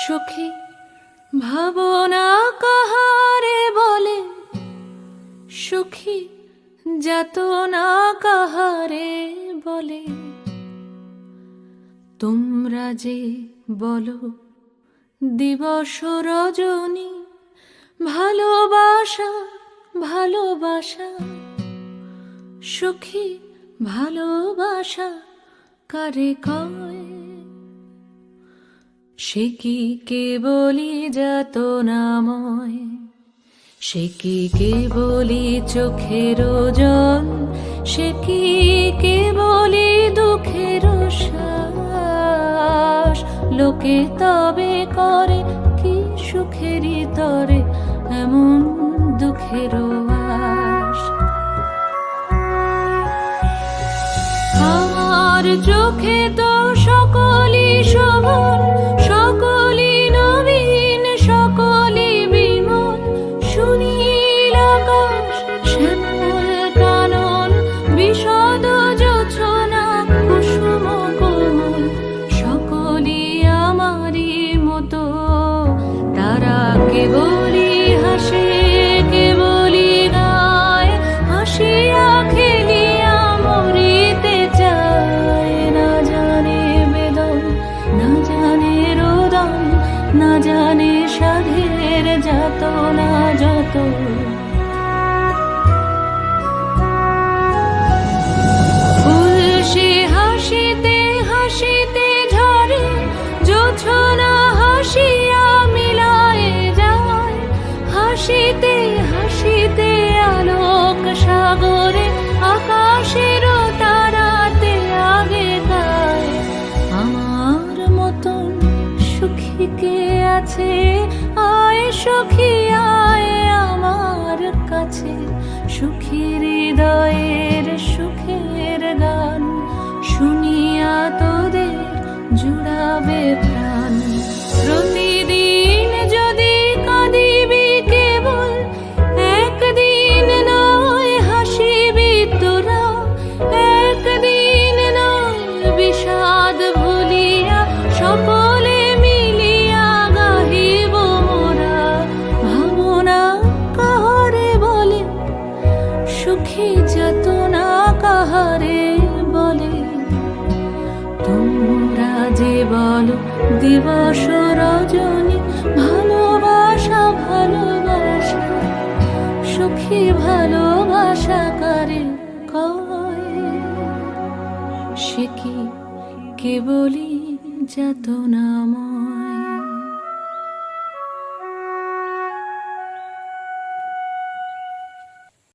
সখী ভাবনা কাহারে বলে, সখী যাতনা কাহারে বলে। তোমরা যে বলো দিবস রজনী, ভালোবাসা ভালোবাসা। সখী ভালোবাসা কারে কয়? সে কি কেবলি যাতনাময়, সে কি কেবলি চোখের জল, সে কি কেবলি দুঃখের শ্বাস। লোকে তবে করে কি সুখেরই তরে এমন দুঃখের আশ। আমার চোখে তো সকলই শোভন, সকলই নবীন, সকলই বিমল। সুনীল আকাশ, শ্যামল কানন, বিশদ জোছনা, কুসুম কোমল। সকলই আমারই মতো, তারা কেবলই হাসে, কেবলই গায়, হাসিয়া খেলিয়া মরিতে চায়। না জানে বেদন, না জানে রোদন, না জানে সাধের যাতনা যত। ফুল সে হাসিতে হাসিতে ঝরে, জোছনা হাসিয়া মিলায় যায়। হাসিতে হাসিতে আলোক সাগরে, আকাশের তারাতে আগে গায়। আমার মতন সুখী কে আছে? আয় সখী আয় আমার কাছে। সুখী হৃদয়ের সুখের গান শুনিয়া তোদের জুড়াবে প্রাণ। প্রতিদিন যদি কাঁদিবি কেবল, একদিন নয় হাসিবি তোরা। একদিন নয় বিষাদ ভুলিয়া, সকলে মিলিয়া গাহিব মোরা। ভাবনা কাহারে বলে, সুখী যাতনা কাহারে বলে। তোমরা যে বলো দিবস রজনী, ভালোবাসা ভালোবাসা। সুখী ভালোবাসা কারে কয়? সে কি কেবলি যাতনাময়।